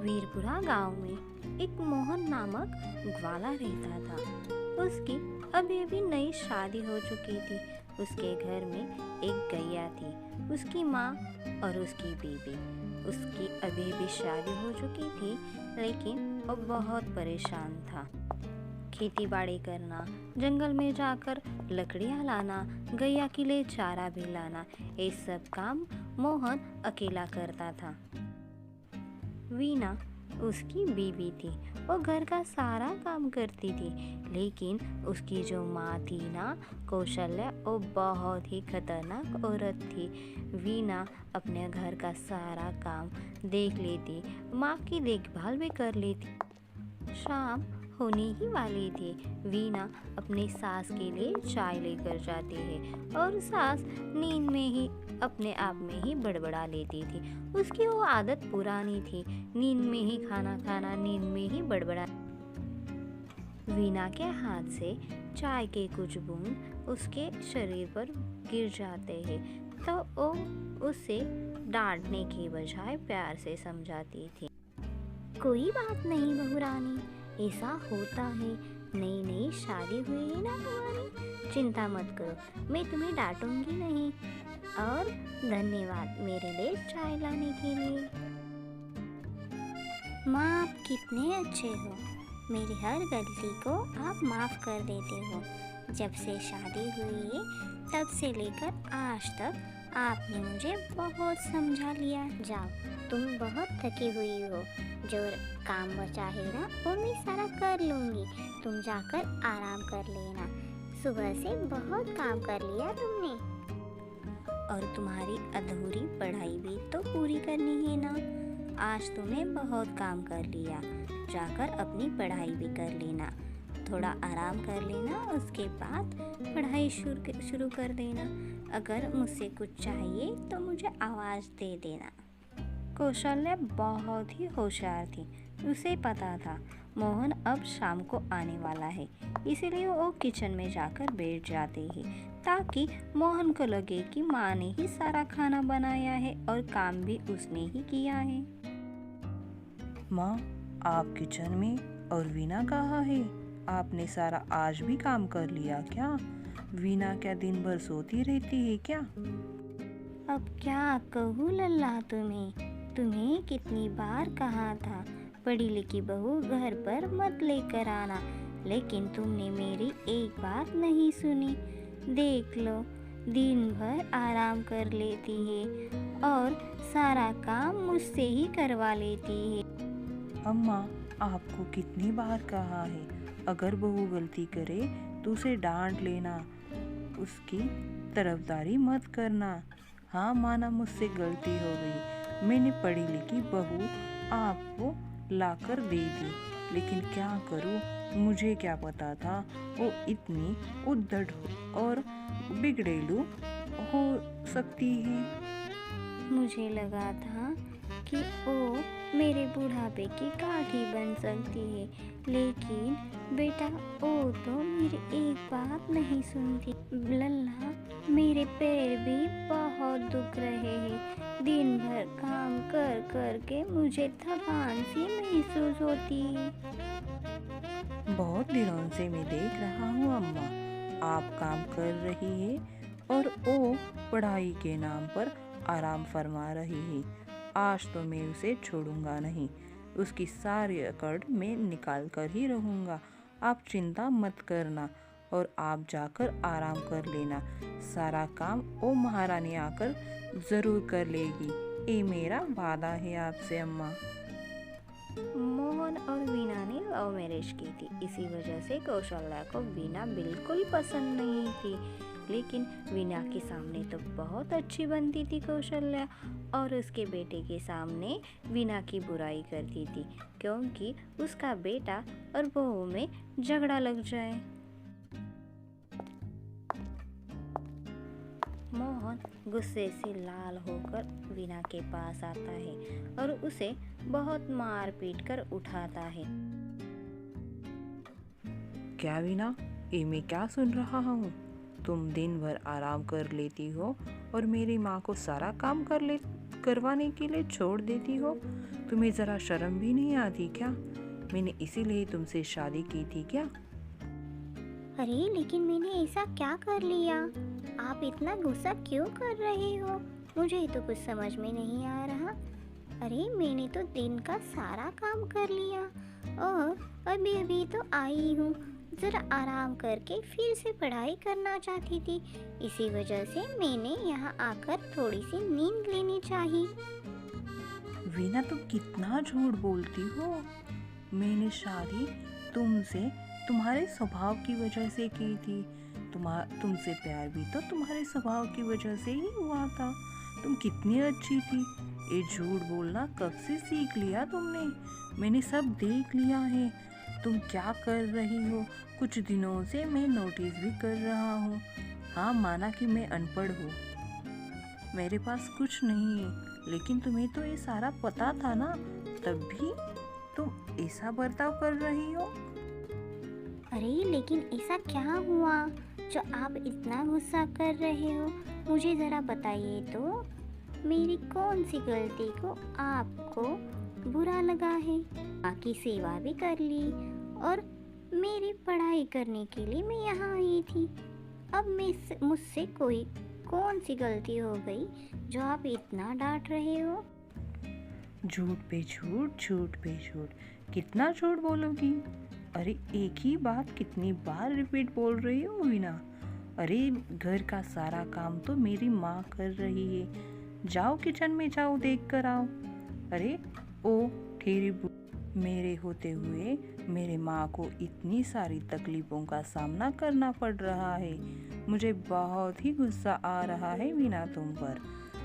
वीरपुरा गांव में एक मोहन नामक ग्वाला रहता था। उसकी अभी अभी नई शादी हो चुकी थी। उसके घर में एक गैया थी, उसकी माँ और उसकी बीवी। उसकी अभी अभी शादी हो चुकी थी, लेकिन वो बहुत परेशान था। खेती बाड़ी करना, जंगल में जाकर लकड़ियाँ लाना, गैया के लिए चारा भी लाना, ये सब काम मोहन अकेला करता था। वीना उसकी बीवी थी। वो घर का सारा काम करती थी, लेकिन उसकी जो माँ थी ना, कौशल्या, वो बहुत ही खतरनाक औरत थी। वीना अपने घर का सारा काम देख लेती, माँ की देखभाल भी कर लेती। शाम होने ही वाली थी। वीना अपनी सास के लिए चाय लेकर जाती है और सास नींद में ही अपने आप में ही बड़बड़ा लेती थी। उसकी वो आदत पुरानी थी, नींद में ही खाना खाना, नींद में ही बड़बड़ा। वीना के हाथ से चाय के कुछ बूंद उसके शरीर पर गिर जाते हैं, तो वो उसे डांटने की बजाय प्यार से समझाती थी। कोई बात नहीं बहू रानी, ऐसा होता है, नई नई शादी हुई है ना तुम्हारी, चिंता मत करो, मैं तुम्हें डांटूंगी नहीं। और धन्यवाद मेरे लिए चाय लाने के लिए। माँ, आप कितने अच्छे हो, मेरी हर गलती को आप माफ़ कर देते हो। जब से शादी हुई है तब से लेकर आज तक आपने मुझे बहुत समझा लिया। जाओ, तुम बहुत थकी हुई हो, जो काम बचा है ना वो मैं सारा कर लूँगी, तुम जाकर आराम कर लेना। सुबह से बहुत काम कर लिया तुमने, और तुम्हारी अधूरी पढ़ाई भी तो पूरी करनी है ना। आज तुमने बहुत काम कर लिया, जाकर अपनी पढ़ाई भी कर लेना, थोड़ा आराम कर लेना, उसके बाद पढ़ाई शुरू कर देना। अगर मुझसे कुछ चाहिए तो मुझे आवाज़ दे देना। कौशल्या बहुत ही होशियार थी। उसे पता था मोहन अब शाम को आने वाला है, इसीलिए वो किचन में जाकर बैठ जाते हैं, ताकि मोहन को लगे कि माँ ने ही सारा खाना बनाया है और काम भी उसने ही किया है। माँ, आप किचन में और वीना कहाँ है? आपने सारा आज भी काम कर लिया क्या? वीना क्या दिन भर सोती रहती है क्या? अब क्या कहूँ लल्ला तुम्हें कितनी बार कहा था, पढ़ी लिखी बहू घर पर मत लेकर आना, लेकिन तुमने मेरी एक बात नहीं सुनी। देख लो, दिन भर आराम कर लेती है और सारा काम मुझसे ही करवा लेती है। अम्मा, आपको कितनी बार कहा है, अगर बहू गलती करे तो उसे डांट लेना, उसकी तरफदारी मत करना। हाँ, माना मुझसे गलती हो गई, मैंने पढ़ी लिखी बहू आपको लाकर दे दी, लेकिन क्या करूँ, मुझे क्या पता था वो इतनी उद्धट और बिगड़ेलू हो सकती है। मुझे लगा था कि वो मेरे बुढ़ापे की काठी बन सकती है, लेकिन बेटा वो तो मेरी एक बात नहीं सुनती। लल्ला, मेरे पैर भी बहुत दुख रहे हैं, दिन भर काम कर कर के मुझे थकान सी महसूस होती है। बहुत दिनों से मैं देख रहा हूँ अम्मा, आप काम कर रही है और वो पढ़ाई के नाम पर आराम फरमा रही है। आज तो मैं उसे छोड़ूंगा नहीं, उसकी सारी अकड़ मैं निकाल कर ही रहूँगा। आप चिंता मत करना और आप जाकर आराम कर लेना, सारा काम वो महारानी आकर ज़रूर कर लेगी, ये मेरा वादा है आपसे अम्मा। मोहन और वीना ने लव मैरिज की थी, इसी वजह से कौशल्या को वीना बिल्कुल पसंद नहीं थी। लेकिन वीना के सामने तो बहुत अच्छी बनती थी कौशल्या, और उसके बेटे के सामने वीना की बुराई करती थी, क्योंकि उसका बेटा और बहू में झगड़ा लग जाए। मोहन गुस्से से लाल होकर वीना के पास आता है और उसे बहुत मार पीट कर उठाता है। क्या वीना, ये मैं क्या सुन रहा हूँ? तुम दिन भर आराम कर लेती हो और मेरी माँ को सारा काम करवाने के लिए छोड़ देती हो। तुम्हें ज़रा शर्म भी नहीं आती क्या? मैंने इसीलिए तुमसे शादी की थी क्या? अरे लेकिन मैंने ऐसा क्या कर लिया? आप इतना गुस्सा क्यों कर रहे हो? मुझे तो कुछ समझ में नहीं आ रहा। अरे मैंने तो दिन का सारा काम कर लिया और अभी अभी तो आई हूँ। ज़रा आराम करके फिर से पढ़ाई करना चाहती थी। इसी वजह से मैंने यहाँ आकर थोड़ी सी नींद लेनी चाहिए। वीना, तुम कितना झूठ बोलती हो। मैंने शादी तुमसे तुम्हारे स्वभाव की वजह से की थी। तुमसे प्यार भी तो तुम्हारे स्वभाव की वजह से ही हुआ था। तुम कितनी अच्छी थी। ये झूठ बोलना कब से सीख लिया तुमने? मैंने सब देख लिया है। तुम क्या कर रही हो। कुछ दिनों से मैं नोटिस भी कर रहा हूँ। हाँ, माना कि मैं अनपढ़ हूँ, मेरे पास कुछ नहीं है, लेकिन तुम्हें तो ये सारा पता था ना, तब भी तुम ऐसा बर्ताव कर रही हो। अरे लेकिन ऐसा क्या हुआ जो आप इतना गुस्सा कर रहे हो? मुझे ज़रा बताइए तो। मेरी कौन सी गलती को आपको बुरा लगा है? माँ की सेवा भी कर ली और मेरी पढ़ाई करने के लिए मैं यहाँ आई थी। अब मुझसे कोई कौन सी गलती हो गई जो आप इतना डांट रहे हो? झूठ पे झूठ, झूठ पे झूठ, कितना झूठ बोलोगी? अरे एक ही बात कितनी बार रिपीट बोल रही हो वीना? अरे घर का सारा काम तो मेरी माँ कर रही है। जाओ किचन में जाओ, देख कर आओ। अरे ओ ठेरी, मेरे होते हुए मेरे माँ को इतनी सारी तकलीफ़ों का सामना करना पड़ रहा है। मुझे बहुत ही गुस्सा आ रहा है वीना तुम पर।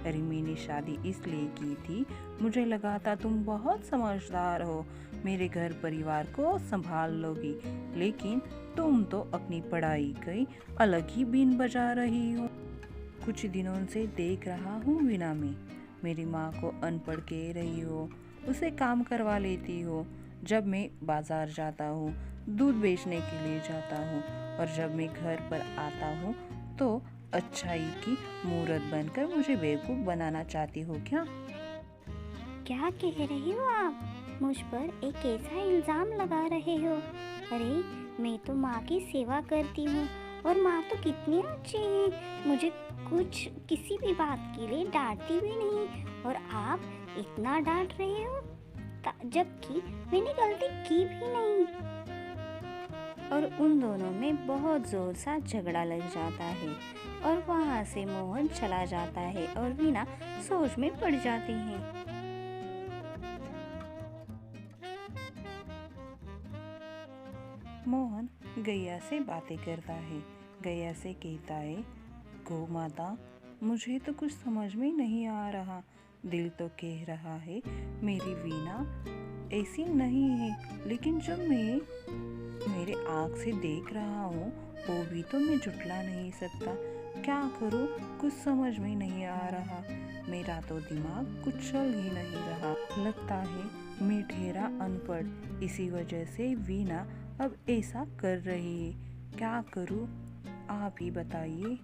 अरे मैंने शादी इसलिए की थी, मुझे लगा था तुम बहुत समझदार हो, मेरे घर परिवार को संभाल लोगी, लेकिन तुम तो अपनी पढ़ाई की अलग ही बीन बजा रही हो। कुछ दिनों से देख रहा हूँ वीना में, मेरी माँ को अनपढ़ कह रही हो, उसे काम करवा लेती हो। जब मैं बाजार जाता हूँ, दूध बेचने के लिए जाता हूँ, और जब मैं घर पर आता हूँ तो अच्छाई की मूरत बनकर मुझे बेवकूफ़ बनाना चाहती हो क्या? क्या कह रहे हो आप? मुझ पर एक ऐसा इल्ज़ाम लगा रहे हो? अरे मैं तो माँ की सेवा करती हूँ और माँ तो कितनी अच्छी है, मुझे कुछ किसी भी बात के लिए डांटती भी नहीं, और आप इतना डांट रहे हो जबकि मैंने गलती की भी नहीं। और उन दोनों में बहुत ज़ोर सा झगड़ा लग जाता है और वहाँ से मोहन चला जाता है और वीना सोच में पड़ जाती है। मोहन गैया से बातें करता है। गैया से कहता है, गौ माता, मुझे तो कुछ समझ में नहीं आ रहा। दिल तो कह रहा है मेरी वीना ऐसी नहीं है, लेकिन जब मैं मेरे आँख से देख रहा हूँ वो भी तो मैं झुठला नहीं सकता। क्या करूँ, कुछ समझ में नहीं आ रहा। मेरा तो दिमाग कुछ चल ही नहीं रहा। लगता है मैं ठहरा अनपढ़, इसी वजह से वीना अब ऐसा कर रही है। क्या करूँ, आप ही बताइए।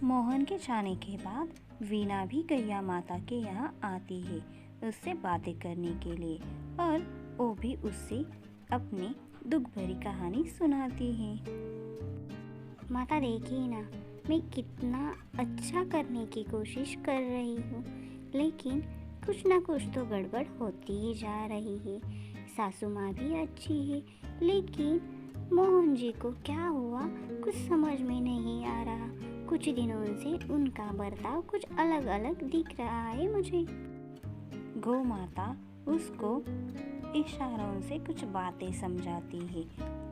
मोहन के जाने के बाद वीना भी गैया माता के यहाँ आती है उससे बातें करने के लिए, और वो भी उससे अपनी दुख भरी कहानी सुनाती है। माता देखिए ना, मैं कितना अच्छा करने की कोशिश कर रही हूँ, लेकिन कुछ ना कुछ तो गड़बड़ होती ही जा रही है। सासू माँ भी अच्छी है, लेकिन मोहन जी को क्या हुआ कुछ समझ में नहीं आ रहा। कुछ दिनों से उनका बर्ताव कुछ अलग अलग दिख रहा है मुझे। गौ माता उसको इशारों से कुछ बातें समझाती है,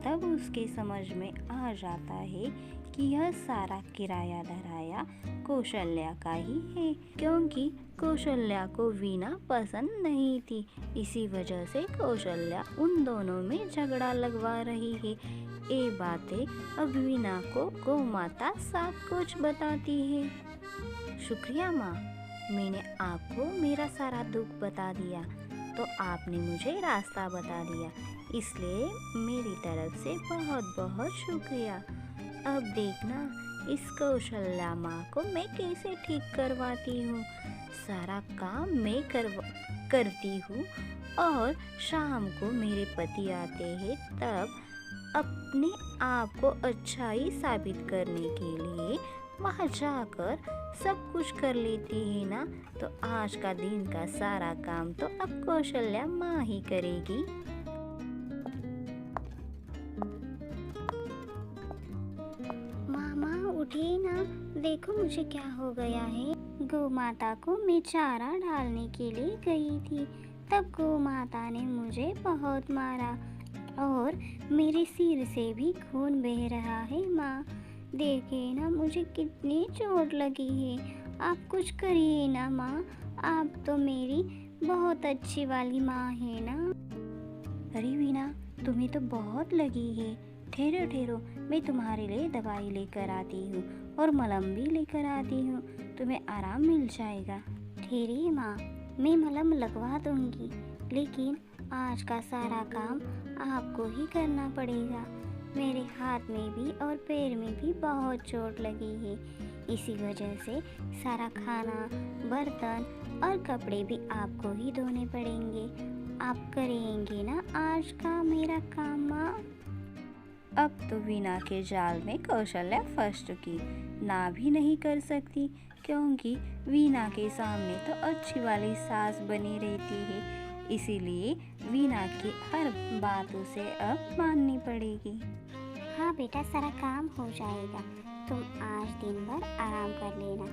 तब उसके समझ में आ जाता है कि यह सारा किराया धराया कौशल्या का ही है, क्योंकि कौशल्या को वीना पसंद नहीं थी। इसी वजह से कौशल्या उन दोनों में झगड़ा लगवा रही है। ये बातें अब वीना को गौ माता सब कुछ बताती है। शुक्रिया माँ, मैंने आपको मेरा सारा दुख बता दिया तो आपने मुझे रास्ता बता दिया, इसलिए मेरी तरफ से बहुत बहुत शुक्रिया। अब देखना इस कौशल्या माँ को मैं कैसे ठीक करवाती हूँ। सारा काम मैं करती हूँ और शाम को मेरे पति आते हैं, तब अपने आप को अच्छा ही साबित करने के लिए वहाँ जाकर सब कुछ कर लेती है ना। तो आज का दिन का सारा काम तो अब कौशल्या माँ ही करेगी। मामा उठिए ना, देखो मुझे क्या हो गया है। गौ माता को मैं चारा डालने के लिए गई थी, तब गौ माता ने मुझे बहुत मारा और मेरे सिर से भी खून बह रहा है। माँ देखिए ना, मुझे कितनी चोट लगी है। आप कुछ करिए ना माँ, आप तो मेरी बहुत अच्छी वाली माँ है ना। अरे वीना, तुम्हें तो बहुत लगी है। ठहरो ठहरो, मैं तुम्हारे लिए दवाई लेकर आती हूँ और मलम भी लेकर आती हूँ, तुम्हें आराम मिल जाएगा। ठहरिए माँ, मैं मलम लगवा दूँगी, लेकिन आज का सारा काम आपको ही करना पड़ेगा। मेरे हाथ में भी और पैर में भी बहुत चोट लगी है, इसी वजह से सारा खाना, बर्तन और कपड़े भी आपको ही धोने पड़ेंगे। आप करेंगे ना आज का मेरा काम माँ? अब तो वीना के जाल में कौशल्या फंस चुकी, ना भी नहीं कर सकती, क्योंकि वीना के सामने तो अच्छी वाली सास बनी रहती है। इसीलिए वीना की हर बात उसे अब माननी पड़ेगी। हाँ बेटा, सारा काम हो जाएगा, तुम आज दिन भर आराम कर लेना।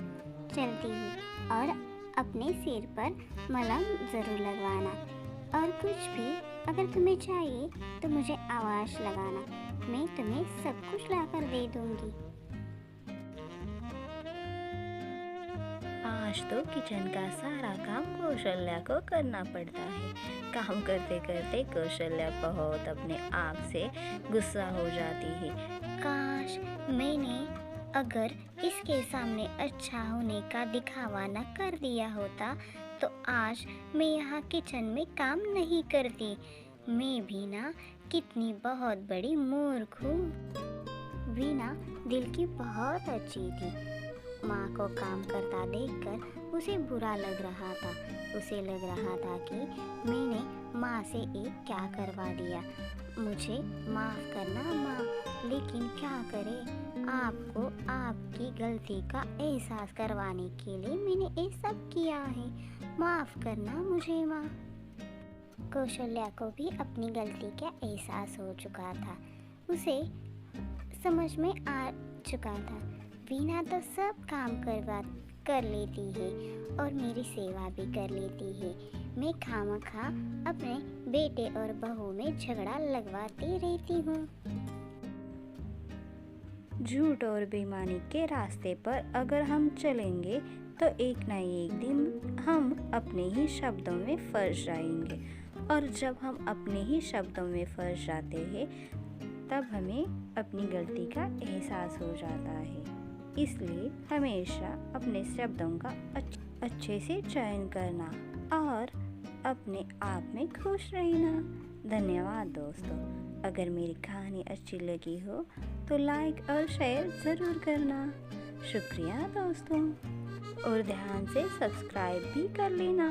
चलती हूँ, और अपने सिर पर मलहम ज़रूर लगवाना, और कुछ भी अगर तुम्हें चाहिए तो मुझे आवाज़ लगाना, मैं तुम्हें सब कुछ लाकर दे दूँगी। आज तो किचन का सारा काम कौशल्या को करना पड़ता है। काम करते करते कौशल्या बहुत अपने आप से गुस्सा हो जाती है। काश मैंने अगर इसके सामने अच्छा होने का दिखावा न कर दिया होता तो आज मैं यहाँ किचन में काम नहीं करती। मैं भी ना कितनी बहुत बड़ी मूर्ख हूँ। वीना दिल की बहुत अच्छी थी। माँ को काम करता देखकर उसे बुरा लग रहा था। उसे लग रहा था कि मैंने माँ से एक क्या करवा दिया। मुझे माफ़ करना माँ, लेकिन क्या करे, आपको आपकी गलती का एहसास करवाने के लिए मैंने ये सब किया है। माफ़ करना मुझे माँ। कौशल्या को भी अपनी गलती का एहसास हो चुका था, उसे समझ में आ चुका था। वीना तो सब काम कर लेती है और मेरी सेवा भी कर लेती है। मैं खामखा अपने बेटे और बहू में झगड़ा लगवाती रहती हूँ। झूठ और बेईमानी के रास्ते पर अगर हम चलेंगे तो एक न एक दिन हम अपने ही शब्दों में फंस जाएंगे, और जब हम अपने ही शब्दों में फंस जाते हैं तब हमें अपनी गलती का एहसास हो जाता है। इसलिए हमेशा अपने शब्दों का अच्छे से चयन करना और अपने आप में खुश रहना। धन्यवाद दोस्तों। अगर मेरी कहानी अच्छी लगी हो तो लाइक और शेयर ज़रूर करना। शुक्रिया दोस्तों, और ध्यान से सब्सक्राइब भी कर लेना।